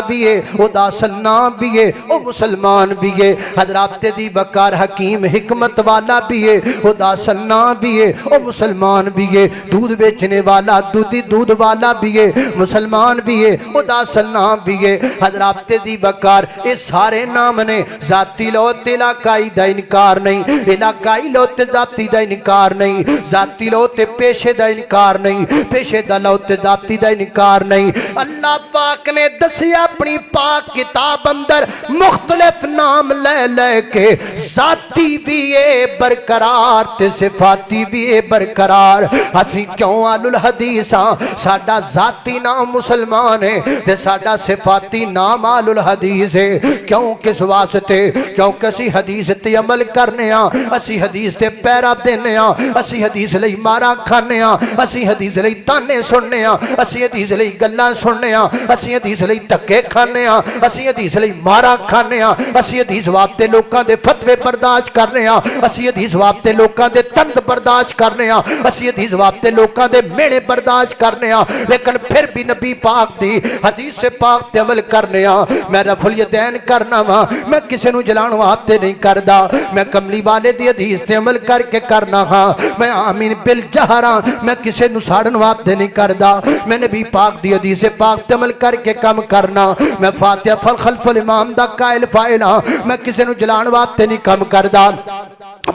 بھی ہے او دا اصل نام بھی ہے او مسلمان بھی ہے حضرات دی بکار حکیم حکمت والا بھی ہے او دا اصل نام بھی ہے او مسلمان بھی ہے دودھ بیچنے والا دودھ والا بھی ہے مسلمان بھی ہے او دا اصل نام بھی ہے حضرات دی بکار اس سارے نام نے ذاتی لو تے علاقائی دا انکار نہیں علاقائی لو تے ذاتی دا انکار نہیں ذاتی لو تے پیشے دا انکار نہیں پیشے دا لو تے ذاتی دا انکار نہیں اللہ پاک نے دسیا اپنی پاک کتاب اندر مختلف نام لے کے ذاتی بھی ہے برقرار تے صفاتی بھی ہے برقرار اسی کیوں آل الحدیث ہاں ساڈا ذاتی نام مسلمان ہے تے ساڈا صفاتی نام آل الحدیث ہے کیوں کس واسطے کیونکہ اسی حدیث تے عمل کرنے ہاں اسی حدیث تے پیرا دینے ہاں اسی حدیث لئی مارا کھانے ہاں اسی حدیث لئی تانے سننے ہاں اسی حدیث لئی گلاں سننے ہاں اسی حدیث لئی دھکے کھانے ہاں اسی حدیث لئی مارا کھانے ہاں اسی حدیث واسطے لوکاں دے فتوے برداشت کرنے ہاں اسی حدیث واسطے لوکاں دے تند برداشت کرنے ہاں اسی حدیث واسطے لوکاں دے میڑے برداشت کرنے ہاں لیکن پھر بھی نبی پاک دی حدیث پاک تے عمل کرنے ہاں میں رفع الیدین کرنا وا میں کسے نو جلان واسطے نہیں کردا میں کملی والے دی حدیث تے عمل کر کے کرنا ہاں میں آمین بالجہراں میں کسے نو ساڑن واسطے نہیں کردا میں نبی پاک دی حدیث پاک تے عمل کر کے کام کرنا میں فاتحہ فالخلف الامام دا قائل فائل ہاں میں کسے نو جلان واسطے نہیں کام کردا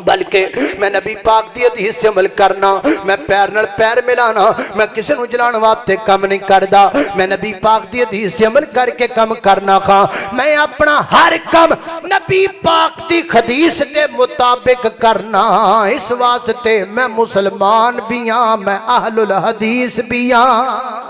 بلکہ میں نبی پاک دی حدیث سے عمل کرنا، میں پیر نال پیر ملانا، میں کسی نو جلان واسطے کم نہیں کردا، میں نبی پاک دی حدیث سے عمل کر کے کم کرنا خواہ، میں اپنا ہر کم نبی پاک دی حدیث دے مطابق کرنا، اس واسطے میں مسلمان بھی ہاں، میں اہل الحدیث بھی ہاں۔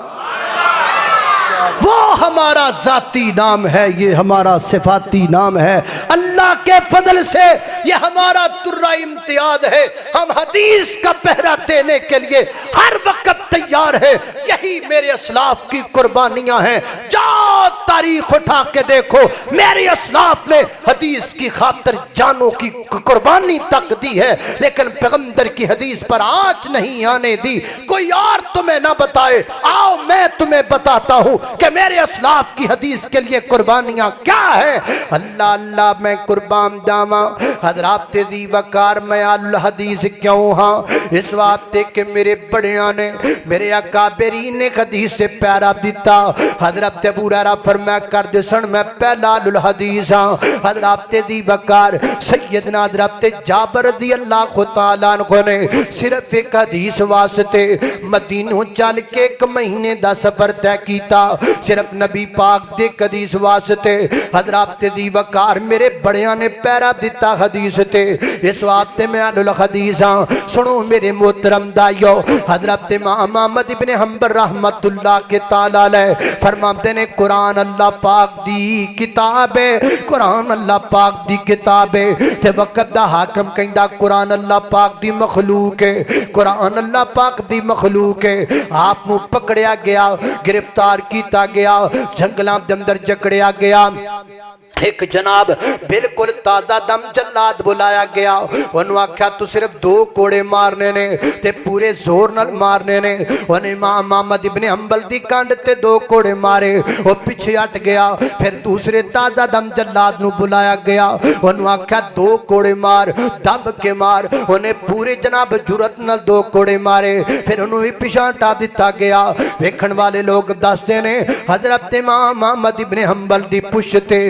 وہ ہمارا ذاتی نام ہے، یہ ہمارا صفاتی نام ہے، اللہ کے فضل سے یہ ہمارا درہ امتیاز ہے، ہم حدیث کا پہرا دینے کے لیے ہر وقت تیار ہے، یہی میرے اسلاف کی قربانیاں ہیں۔ جاؤ تاریخ اٹھا کے دیکھو، میرے اسلاف نے حدیث کی خاطر جانوں کی قربانی تک دی ہے، لیکن پیغمبر کی حدیث پر آنچ نہیں آنے دی۔ کوئی اور تمہیں نہ بتائے، آؤ میں تمہیں بتاتا ہوں کہ میرے اسلاف کی حدیث کے لیے قربانیاں کیا ہیں۔ اللہ اللہ میں قربان جاواں، حضرات ذی وقار میں الحدیث کیوں ہاں؟ اس واسطے کہ میرے بڑیاں نے، میرے اکابرین نے حدیث سے پیارا دیتا۔ حضرت ابو ہریرہ فرمایا کرتے سن میں پہلا الحدیث ہاں۔ حضرات ذی وقار سیدنا حضرت جابر رضی اللہ تعالیٰ عنہ نے صرف ایک حدیث واسطے مدینہ چل کے 1 مہینے دا سفر طے کیتا، صرف نبی پاک دے حدیث واسطے۔ حضرات ذی وقار میرے بڑیاں نے پیرا دیتا حدیث تے، اس واسطے میں اہل الحدیث ہاں۔ سنو میرے محترم دائیو، حضرت امام احمد ابن حنبل رحمت اللہ کے تعالیٰ علیہ فرماتے نے قرآن اللہ پاک دی کتاب ہے، قرآن اللہ پاک دی کتاب ہے، تے وقت دا حاکم کہندا قرآن اللہ پاک دی مخلوق ہے، قرآن اللہ پاک دی مخلوق ہے۔ آپ نو پکڑیا گیا، گرفتار کیتا گیا، جنگلاں دے اندر جکڑیا گیا، ایک جناب بالکل تازہ دم جلاد بلایا گیا، انہوں آکھا تو صرف 2 کوڑے مارنے نے تے پورے زور نال مارنے نے، انہیں امام احمد ابن حنبل دی کانڈ تے 2 کوڑے مارے، وہ پیچھے ہٹ گیا، پھر دوسرے تازہ دم جلاد نو بلایا گیا، انہوں آکھا 2 کوڑے مار، دب کے مار، انہیں پورے جناب جرت نال 2 کوڑے مارے، پھر انہوں بھی پیچھے ہٹا دیتا گیا۔ دیکھن والے لوگ دستے نے حضرت امام احمد ابن حنبل دی پشتے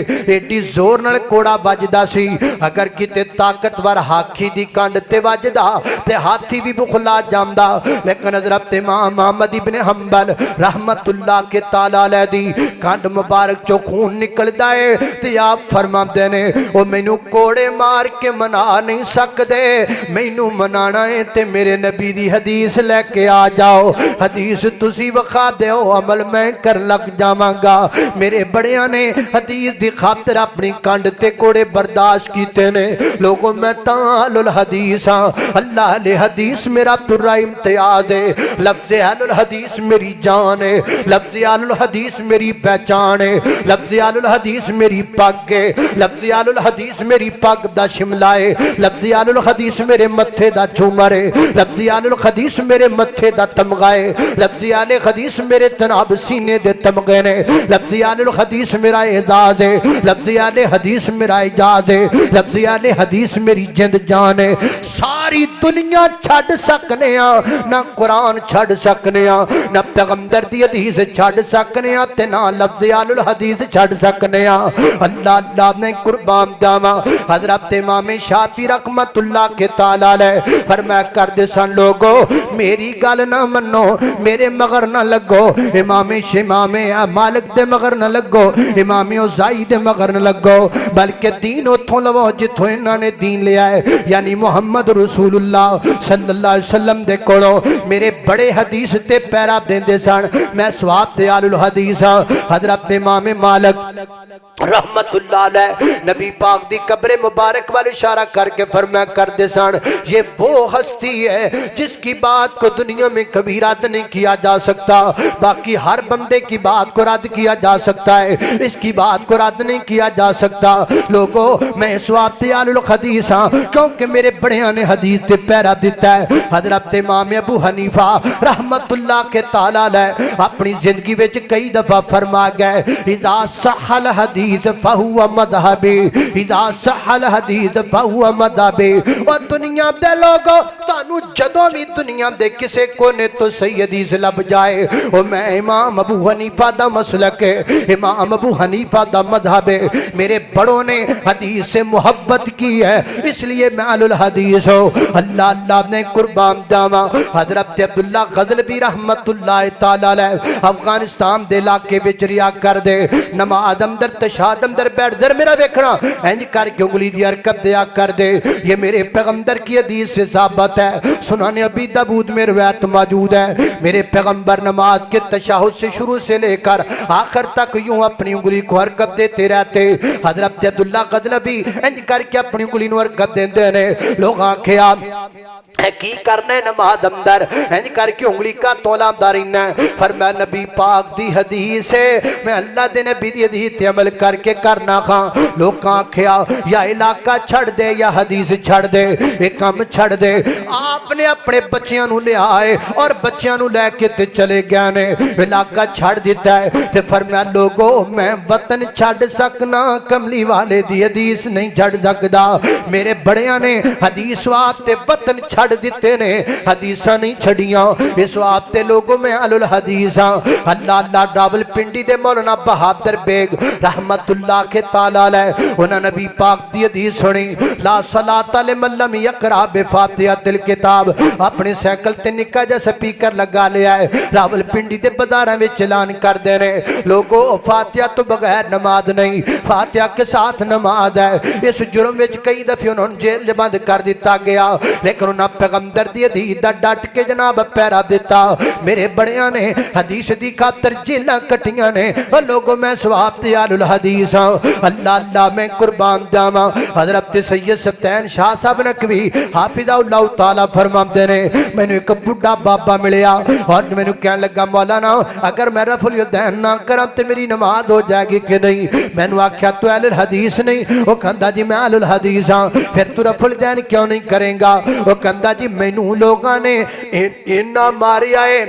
ایڈی زور نال کوڑا بجدا سی، اگر کتے طاقتور ہاتھی دی کانڈ تے بجدا تے ہاتھی بھی بخلا جامدا، لیکن حضرت امام احمد ابن حنبل رحمت اللہ کے تعالیٰ علیہ دی کانڈ مبارک چو خون نکلدا ہے تے آپ فرماندے نے او مینوں کوڑے مار کے منا نہیں سکدے، مینوں منانا ہے تے میرے نبی دی حدیث لے کے آ جاؤ، حدیث تسی وکھا دیو، عمل میں کر لگ جاواں گا۔ میرے بڑیاں نے حدیث دی خاطر اپنی کانڈ تے کوڑے برداشت کیتے نے۔ لوگوں میں تال الحدیث ہاں، اللہ علیہ حدیث میرا درہ امتیاز ہے، لفظ اہل الحدیث میری جان ہے، لفظ اہل الحدیث میری پہچان ہے، لفظ اہل الحدیث میری پگ ہے، لفظ اہل الحدیث میری پگ دا شملہ ہے، لفظ اہل الحدیث میرے متھے دا جھومر ہے، لفظ اہل الحدیث میرے متھے دا تمغہ ہے، لفظ اہل الحدیث میرے تناب سینے دے تمغے نے، لفظ اہل الحدیث میرا اعزاز ہے، لفظ اہل حدیث میرا اعجاز ہے، لفظ اہل حدیث میری جند جان ہے۔ ساری دنیا چھڑ سکنے ہاں، نہ قرآن چھڑ سکنے ہاں، نہ پیغمبر دی حدیث چھڑ سکنے ہاں، تے نہ لفظ اہل الحدیث چھڑ سکنے ہاں۔ اللہ اللہ نے قربان جاواں، حضرت امام شافعی رحمت اللہ کے تعالیٰ علیہ فرمایا کردے سن لوگو میری گل نہ منو، میرے مگر نہ لگو، امام مالک دے مگر نہ لگو، امام اوزاعی دے مگر نہ لگو، بلکہ دین اتھوں لو جتھوں انہاں نے دین لیا ہے، یعنی محمد رسول اللہ صلی اللہ علیہ وسلم دے کولو میرے بڑے حدیث تے پیرا دیندے سن۔ میں سواب تے آل الحدیث ہاں۔ حضرت امام مالک رحمت اللہ علیہ نبی پاک دی قبر مبارک والے اشارہ کر کے فرمایا کرتے سن یہ وہ ہستی ہے جس کی بات کو دنیا میں کبھی رد نہیں کیا جا سکتا، باقی ہر بندے کی بات کو رد کیا جا سکتا ہے، اس کی بات کو رد نہیں کیا جا سکتا۔ لوگوں میں سواب آل الحدیث ہاں کیونکہ میرے بڑیاں نے حدیث تے پیرا دیتا ہے۔ حضرت امام ابو حنیفہ رحمت اللہ کے تعالیٰ علیہ اپنی زندگی وچ کئی دفعہ فرما گئے اذا صح الحدیث فہو مذہبی، اذا صح الحدیث فہو مذہبی۔ اور دنیا دے لوگوں تانوں جدوں بھی دنیا دے کسے کونے تو صحیح حدیث لب جائے او میں امام ابو حنیفہ دا مسلک ہے، امام ابو حنیفہ دا مذہب ہے، میرے بڑوں نے حدیث سے محبت کی ہے، اس لیے میں اہل الحدیث ہوں۔ اللہ اللہ نے قربان جاواں حضرت عبداللہ غزنوی رحمت اللہ تعالی علیہ افغانستان دے علاقے وچ ریا کر دے نماز اندر تشہد اندر بیٹھ در میرا ویکھنا انج کر کے انگلی دی حرکت دیا کر دے، یہ میرے پیغمبر کی حدیث سے ثابت ہے، سنن ابی داؤد میں روایت موجود ہے، میرے پیغمبر نماز کے تشہد سے شروع سے لے کر آخر تک یوں اپنی انگلی کو حرکت دیتے رہتے۔ حضرت عبداللہ غزنوی انج کر کے اپنی انگلی نو حرکت دیندے نے، لوگ آنکھیں آپ کی کرنے نماز اندر انج کر کے انگلی کا تولا دارین ہے، فرمایا نبی پاک دی حدیث ہے، میں اللہ دے نبی دی حدیث تے عمل کر کے کرنا خاں۔ لوگ آنکھیں یا علاقہ چھڑ دے یا حدیث چھڑ دے، ایک کام چھڑ دے۔ آپ نے اپنے بچیاں نو لے آئے اور بچیاں نو لے کے تے چلے گیا نے، علاقہ چھڑ دیتا ہے تے فرمایا لوگو میں وطن چھڑ سکنا، کملی والے دی حدیث نہیں چھڑ سکدا۔ میرے بڑیاں نے حدیث واسطے وطن چھڑ دیتے نے، حدیثاں نہیں چھڑیاں، اس واسطے لوگوں میں اہل الحدیث ہاں۔ اللہ اللہ راول پنڈی دے مولانا بہادر بیگ رحمت اللہ کے تعالی علیہ انہاں نبی پاک دی حدیث سنی، لا صلاۃ لمن لم یقرأ بفاتحۃ الکتاب، اپنے سائیکل تے نکا جا سپیکر لگا لیا ہے، راول پنڈی دے بازاراں وچ اعلان کر دے نے لوگوں فاتحہ تو بغیر نماز نہیں، فاتحہ کے ساتھ نماز ہے۔ اس جرم وچ کئی دفعے انہوں نے جیل بند کر دیتا گیا، لیکن انہاں پیغمبر دی حدیث دا ڈٹ کے جناب پیرا دیتا۔ میرے بڑیاں نے حدیث دی خاطر جیلاں کٹیاں نے، اور لوگوں میں ثواب تے اہل الحدیث ہاں۔ اللہ اللہ میں قربان جاواں حضرت سید سبتین شاہ صاحب نقوی حافظہ اللہ تعالی فرماتے نے میں نے ایک بڑھا بابا ملیا اور میں نے کہنے لگا مولانا اگر میں رفع الیدین نہ کرم تو میری نماز ہو جائے گی کہ نہیں؟ میں نے آکھیا تو اہل الحدیث نہیں؟ وہ کہندا جی میں اہل الحدیث ہاں۔ پھر تو رفع الیدین کیوں نہیں کریں گا؟ وہ کہندا جی مینوں لوگاں نے انہاں ماریا ہے،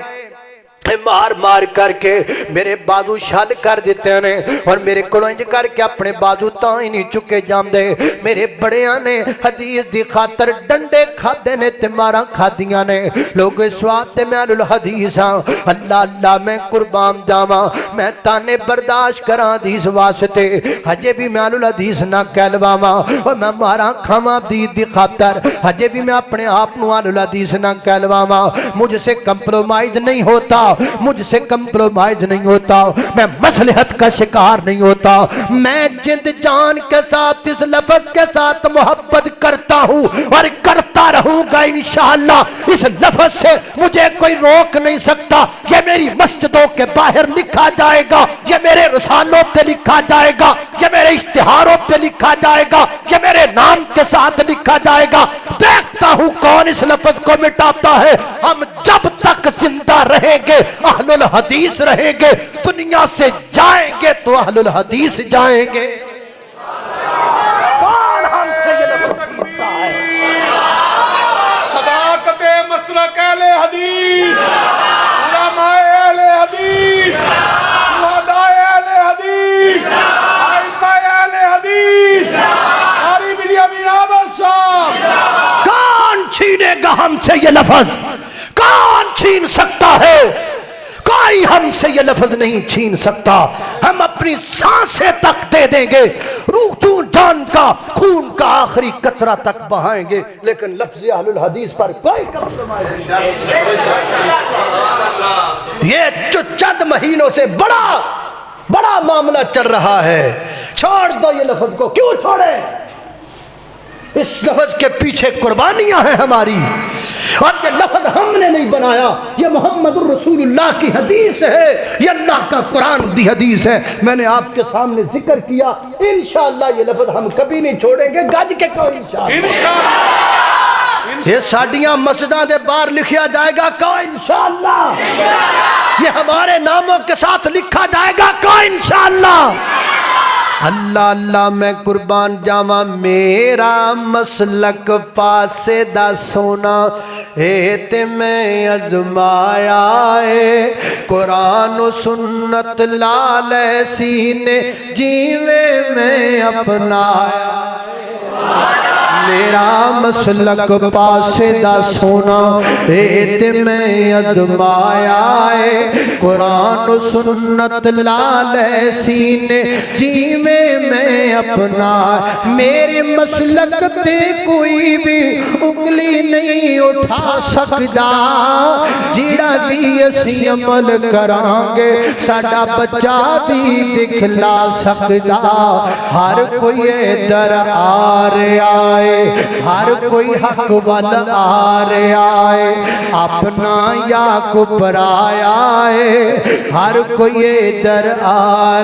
مار مار کر کے میرے بازو شل کر دیتے ہیں اور میرے کو انج کر کے اپنے بازو تاں ہی نہیں چکے جاندے۔ میرے بڑیاں نے حدیث دی خاطر ڈنڈے کھادے نے تے ماراں کھادیاں نے، لوگ اس واسطے میں اہل الحدیث ہاں۔ اللہ اللہ میں قربان جاواں میں تانے برداشت کراں حدیث واسطے، ہجے بھی میں اہل الحدیث نہ کہلواواں اور میں ماراں کھاواں حدیث دی خاطر، ہجے بھی میں اپنے آپ نو اہل الحدیث نہ کہلواواں۔ مجھ سے کمپرومائز نہیں ہوتا، مجھ سے کمپرومائز نہیں ہوتا، میں مصلحت کا شکار نہیں ہوتا، میں جند جان کے ساتھ اس لفظ کے ساتھ محبت کرتا ہوں اور کرتا رہوں گا انشاءاللہ۔ اس لفظ سے مجھے کوئی روک نہیں سکتا، یہ میری مسجدوں کے باہر لکھا جائے گا، یہ میرے رسالوں پہ لکھا جائے گا، یہ میرے اشتہاروں پہ لکھا جائے گا، یہ میرے نام کے ساتھ لکھا جائے گا۔ دیکھتا ہوں کون اس لفظ کو مٹاتا ہے۔ ہم جب تک زندہ رہیں گے اہل الحدیث رہیں گے، دنیا سے جائیں گے تو اہل الحدیث جائیں گے۔ کون ہم سے یہ لفظ مٹتا ہے؟ صداقت مسلک اہل حدیث، علماء اہل حدیث، شہداء اہل حدیث، ائمہ اہل حدیث، قاری بنیامین احمد صاحب۔ کون چھینے گا ہم سے یہ لفظ؟ کون چھین سکتا ہے؟ کوئی ہم سے یہ لفظ نہیں چھین سکتا۔ ہم اپنی سانسیں تک دے دیں گے، روح جان کا خون کا آخری قطرہ تک بہائیں گے، لیکن لفظ اہل الحدیث پر کوئی کمپرومائز نہیں۔ یہ جو چند مہینوں سے بڑا معاملہ چل رہا ہے، چھوڑ دو یہ لفظ کو۔ کیوں چھوڑیں؟ اس لفظ کے پیچھے قربانیاں ہیں ہماری، اور یہ لفظ ہم نے نہیں بنایا، یہ محمد الرسول اللہ کی حدیث ہے، یہ اللہ کا قرآن دی حدیث ہے۔ میں نے آپ کے سامنے ذکر کیا، انشاءاللہ یہ لفظ ہم کبھی نہیں چھوڑیں گے، گج کے کوئی انشاءاللہ۔ یہ ساڑیاں مسجداں دے باہر لکھیا جائے گا کوئی انشاءاللہ، یہ ہمارے ناموں کے ساتھ لکھا جائے گا کوئی انشاءاللہ۔ اللہ اللہ میں قربان جاواں میرا مسلک پاسے دا سونا اے تے میں ازمایا اے، قرآن و سنت لال سینے جیوے میں اپنایا۔ میرا مسلک پاسے دا سونا اے تے میں ادمایا ہے قرآن و سنت لالے سینے جیویں میں اپنا میرے مسلک تے کوئی بھی انگلی نہیں اٹھا سکدا جیڑا بھی اسی عمل کرانگے ساڈا بچہ بھی دکھلا سکدا ہر کوئی ادھر آ رہا ہے ہر کوئی حق وال آ رہا ہے اپنا یا کو پرایا ہے ہر کوئی ادھر آ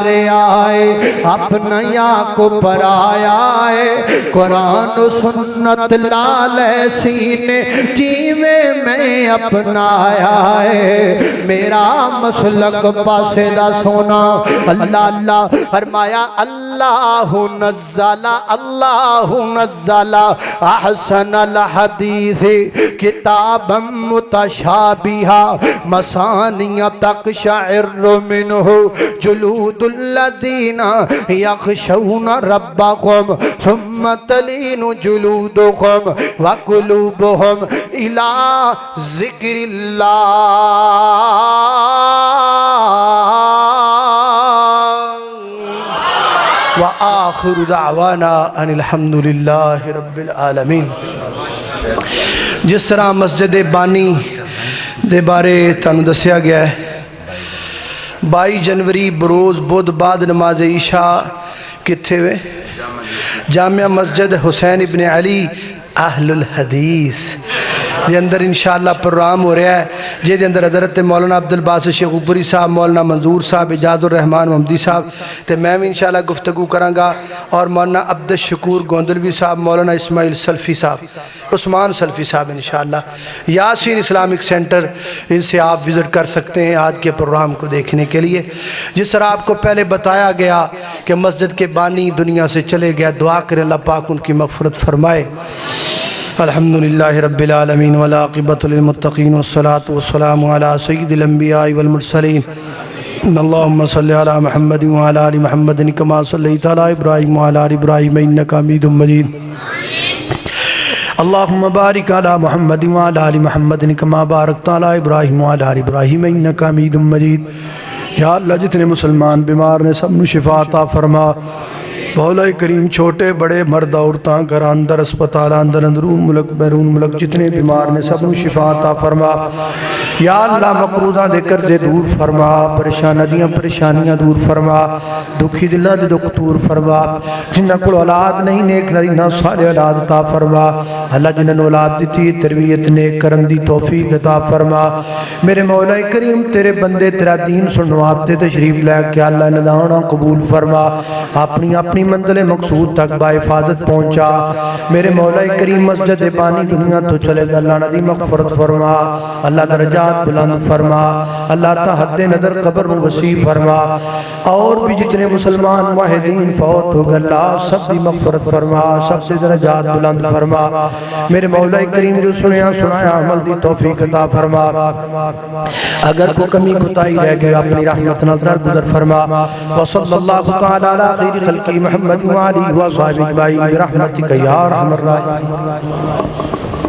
رہا ہے اپنا یا کو پرایا ہے قرآن و سنت لالے سینے جیویں میں اپنایا ہے میرا مسلک پاسے دا سونا اللہ اللہ فرمایا اللہ نزل احسن الحدیث کتابا متشابہا مثانی تقشعر منہ جلود الذین یخشون ربهم ثم تلین جلودهم وقلوبهم الى ذکر اللہ وآخر دعوانا ان الحمدللہ رب العالمین۔ جس طرح مسجد بانی دے بارے تانوں دسیا گیا ہے 22 جنوری بروز بدھ بعد نماز عشاء کتھے ہوئے جامعہ مسجد حسین ابن علی اہل الحدیث دے اندر انشاءاللہ پروگرام ہو رہا ہے جے دے اندر حضرت مولانا عبدالباسط شیخ اوپری صاحب مولانا منظور صاحب اجاد الرحمان محمدی صاحب تے میں بھی انشاءاللہ گفتگو کرانگا اور مولانا عبد الشکور گوندلوی صاحب مولانا اسماعیل سلفی صاحب عثمان سلفی صاحب انشاءاللہ یاسین اسلامک سینٹر ان سے آپ وزٹ کر سکتے ہیں آج کے پروگرام کو دیکھنے کے لیے۔ جس طرح آپ کو پہلے بتایا گیا کہ مسجد کے بانی دنیا سے چلے گیا دعا کریں اللہ پاک ان کی مغفرت فرمائے۔ الحمدللہ رب العالمین والعاقبۃ للمتقین والصلاة والسلام علی سید الانبیاء والمرسلین اللہم صلی علی محمد وعلی آل محمد کما صلیت علی ابراہیم وعلی آل ابراہیم انک حمید مجید اللہم بارک علی محمد وعلی آل محمد کما بارکت علی ابراہیم وعلی آل ابراہیم انک حمید مجید۔ یا اللہ جتنے مسلمان بیمار نے سب نو شفا عطا فرما مولا کریم چھوٹے بڑے مرد عورتاں گھر اندر اسپتال اندر اندرون ملک بیرون ملک جتنے بیمار نے سب نو شفا عطا فرما۔ یا اللہ مقروضاں دے قرضے دور فرما پریشانیاں دور فرما دکھی دلہ دے دکھ دور فرما جنہ کو اولاد نہیں نیک نرینہ صالح اولاد عطا فرما اللہ جنہوں اولاد دیتی تربیت نیک کرم دی توفیق عطا فرما۔ میرے مولا کریم تیرے بندے تیرا دین سنواتے تشریف لے کے اللہ ندانا قبول فرما اپنی منزل مقصود تک با حفاظت پہنچا۔ میرے مولا کریم مسجد بانی دنیا تو چلے گا اللہ ندی مغفرت فرما اللہ درجات بلند فرما اللہ تا حد نظر قبر وسیع فرما اور بھی جتنے مسلمان موحدین فوت ہو گئے اللہ سب دی مغفرت فرما سب سے درجات بلند فرما۔ میرے مولا کریم جو سنیا عمل دی توفیق عطا فرما اگر کوئی کمی کوتاہی رہ گئی اپنی رحمت نال درگزر فرما۔ وصلی اللہ تعالی علی خیر خلقی محمد وآلہ وصحبہ اجمعین برحمتک یا ارحم الراحمین۔